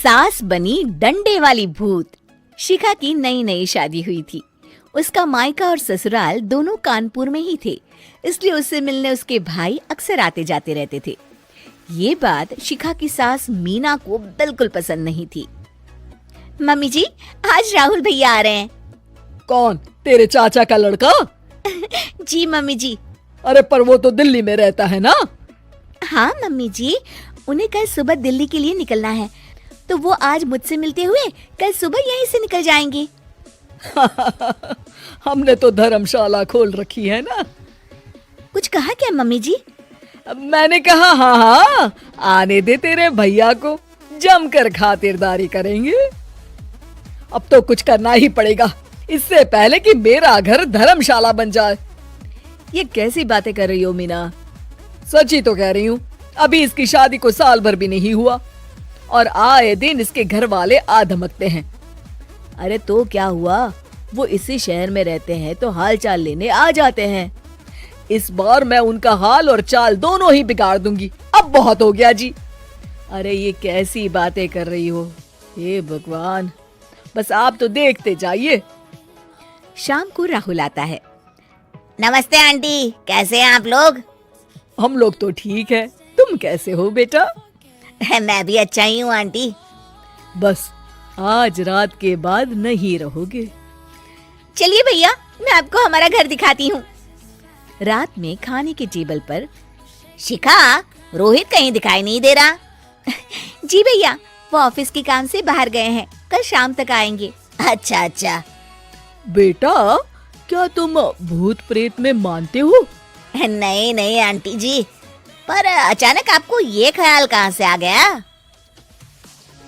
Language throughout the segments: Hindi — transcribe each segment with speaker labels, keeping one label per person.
Speaker 1: सास बनी डंडे वाली भूत। शिखा की नई नई शादी हुई थी। उसका मायका और ससुराल दोनों कानपुर में ही थे, इसलिए उससे मिलने उसके भाई अक्सर आते जाते रहते थे। ये बात शिखा की सास मीना को बिल्कुल पसंद नहीं थी। मम्मी जी, आज राहुल भैया आ रहे हैं।
Speaker 2: कौन, तेरे चाचा का लड़का?
Speaker 1: जी मम्मी जी।
Speaker 2: अरे पर वो तो दिल्ली में रहता है ना।
Speaker 1: हाँ मम्मी जी, उन्हें कल सुबह दिल्ली के लिए निकलना है, तो वो आज मुझसे मिलते हुए कल सुबह यहीं से निकल जाएंगे।
Speaker 2: हमने तो धर्मशाला खोल रखी है ना।
Speaker 1: कुछ कहा क्या मम्मी जी?
Speaker 2: मैंने कहा हाँ हाँ, आने दे तेरे भैया को, जमकर खातिरदारी करेंगे। अब तो कुछ करना ही पड़ेगा, इससे पहले कि मेरा घर धर्मशाला बन जाए। ये कैसी बातें कर रही हो मीना? सच ही तो कह रही हूँ। अभी इसकी शादी को साल भर भी नहीं हुआ और आए दिन इसके घर वाले आ धमकते हैं।
Speaker 1: अरे तो क्या हुआ, वो इसी शहर में रहते हैं तो हाल चाल लेने आ जाते हैं।
Speaker 2: इस बार मैं उनका हाल और चाल दोनों ही बिगाड़ दूंगी। अब बहुत हो गया जी। अरे ये कैसी बातें कर रही हो, हे भगवान, बस आप तो देखते जाइए।
Speaker 1: शाम को राहुल आता है। नमस्ते आंटी, कैसे हैं आप लोग?
Speaker 2: हम लोग तो ठीक है, तुम कैसे हो बेटा?
Speaker 1: मैं भी अच्छा ही हूँ आंटी।
Speaker 2: बस आज रात के बाद नहीं रहोगे।
Speaker 1: चलिए भैया, मैं आपको हमारा घर दिखाती हूँ। रात में खाने के टेबल पर शिखा, रोहित कहीं दिखाई नहीं दे रहा। जी भैया, वो ऑफिस के काम से बाहर गए हैं, कल शाम तक आएंगे। अच्छा अच्छा।
Speaker 2: बेटा, क्या तुम भूत प्रेत में मानते हो?
Speaker 1: नहीं नहीं आंटी जी, पर अचानक आपको ये ख्याल कहाँ से आ गया?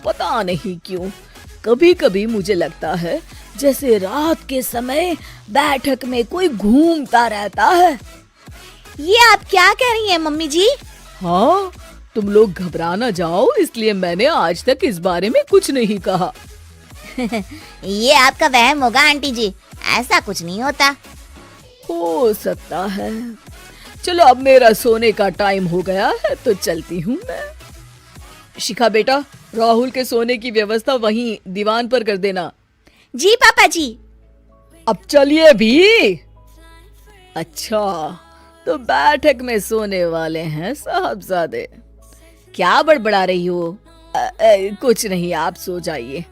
Speaker 2: पता नहीं क्यों, कभी कभी मुझे लगता है जैसे रात के समय बैठक में कोई घूमता रहता है।
Speaker 1: ये आप क्या कह रही हैं मम्मी जी?
Speaker 2: हाँ, तुम लोग घबरा ना जाओ, इसलिए मैंने आज तक इस बारे में कुछ नहीं कहा।
Speaker 1: ये आपका वहम होगा आंटी जी, ऐसा कुछ नहीं होता।
Speaker 2: हो सकता है। चलो अब मेरा सोने का टाइम हो गया है तो चलती हूँ मैं। शिखा बेटा, राहुल के सोने की व्यवस्था वहीं दीवान पर कर देना।
Speaker 1: जी पापा जी।
Speaker 2: अब चलिए भी। अच्छा, तो बैठक में सोने वाले हैं साहबजादे। क्या बड़बड़ा रही हो? कुछ नहीं, आप सो जाइए।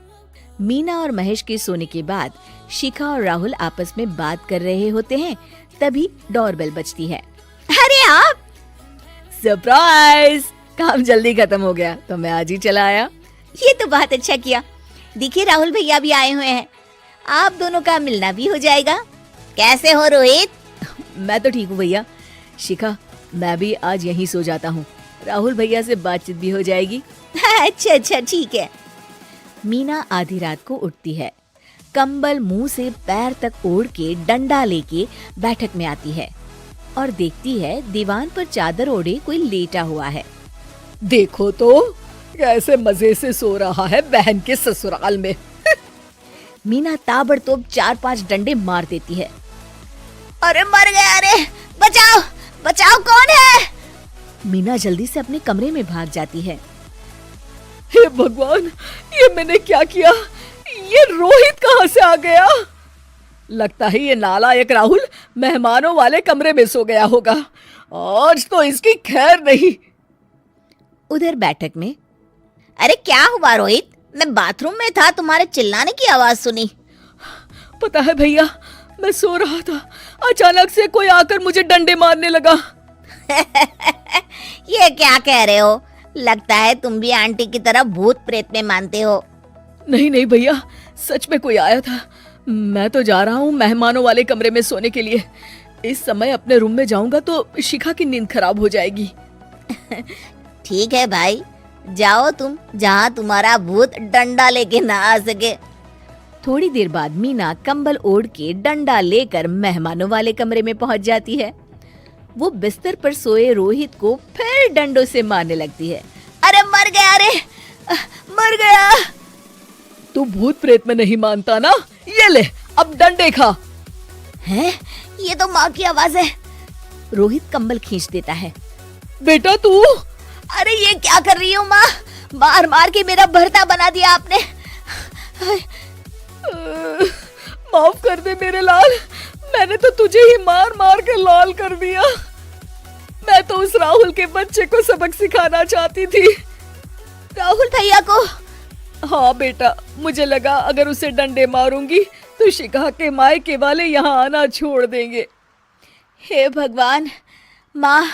Speaker 2: मीना और महेश के सोने के बाद शिखा और राहुल आपस में बात कर रहे होते हैं, तभी डोरबेल बजती है।
Speaker 1: अरे आप!
Speaker 2: सरप्राइज! काम जल्दी खत्म हो गया तो मैं आज ही चला आया।
Speaker 1: ये तो बहुत अच्छा किया। देखिए राहुल भैया भी आए हुए हैं, आप दोनों का मिलना भी हो जाएगा। कैसे हो रोहित?
Speaker 2: मैं तो ठीक हूँ भैया। शिखा, मैं भी आज यहीं सो जाता हूँ, राहुल भैया से बातचीत भी हो जाएगी।
Speaker 1: अच्छा अच्छा, ठीक है। मीना आधी रात को उठती है, कंबल मुंह से पैर तक ओढ़ के डंडा लेके बैठक में आती है और देखती है दीवान पर चादर ओढ़े कोई लेटा हुआ है।
Speaker 2: देखो तो कैसे मजे से सो रहा है बहन के ससुराल में।
Speaker 1: मीना ताबड़तोड़ 4-5 डंडे मार देती है। अरे मर गया, अरे बचाओ बचाओ, कौन है? मीना जल्दी से अपने कमरे में भाग जाती है।
Speaker 2: हे भगवान, ये मैंने क्या किया? ये रोहित कहाँ से आ गया? लगता है ये नालायक राहुल मेहमानों वाले कमरे में सो गया होगा। आज तो इसकी खैर नहीं।
Speaker 1: उधर बैठक में, अरे क्या हुआ रोहित? मैं बाथरूम में था, तुम्हारे चिल्लाने की आवाज सुनी।
Speaker 2: पता है भैया, मैं सो रहा था, अचानक से कोई आकर मुझे डंडे मारने लगा।
Speaker 1: ये क्या कह रहे हो? लगता है तुम भी आंटी की तरह भूत प्रेत में मानते हो।
Speaker 2: नहीं नहीं भैया, सच में कोई आया था। मैं तो जा रहा हूँ मेहमानों वाले कमरे में सोने के लिए। इस समय अपने रूम में जाऊंगा तो शिखा की नींद खराब हो जाएगी।
Speaker 1: ठीक है भाई, जाओ तुम, जहाँ तुम्हारा भूत डंडा लेके ना आ सके। थोड़ी देर बाद मीना कंबल ओढ़ के डंडा लेकर मेहमानों वाले कमरे में पहुंच जाती है। वो बिस्तर पर सोए रोहित को फिर डंडों से मारने लगती है। अरे मर गया, अरे मर गया।
Speaker 2: तू भूत प्रेत में नहीं मानता ना? ये ले, अब डंडे खा।
Speaker 1: हैं? ये तो माँ की आवाज है। रोहित कंबल खींच देता है।
Speaker 2: बेटा तू!
Speaker 1: अरे ये क्या कर रही हो माँ? मार मार के मेरा भरता बना दिया आपने।
Speaker 2: माफ कर दे मेरे लाल, मैंने तो तुझे ही मार मार कर लाल कर दिया। मैं तो उस राहुल के बच्चे को सबक सिखाना चाहती थी।
Speaker 1: राहुल भैया को?
Speaker 2: हाँ बेटा, मुझे लगा अगर उसे डंडे मारूंगी तो शिखा के मायके वाले यहाँ आना छोड़ देंगे।
Speaker 1: हे भगवान, माँ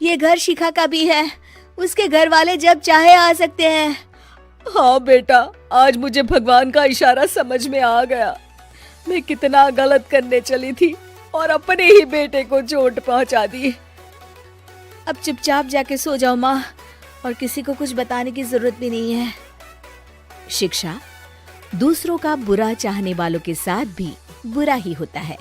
Speaker 1: ये घर शिखा का भी है, उसके घर वाले जब चाहे आ सकते हैं।
Speaker 2: हाँ बेटा, आज मुझे भगवान का इशारा समझ में आ गया। मैं कितना गलत करने चली थी और अपने ही बेटे को चोट पहुंचा दी।
Speaker 1: अब चुपचाप जाके सो जाओ माँ, और किसी को कुछ बताने की जरूरत भी नहीं है। शिक्षा दूसरों का बुरा चाहने वालों के साथ भी बुरा ही होता है।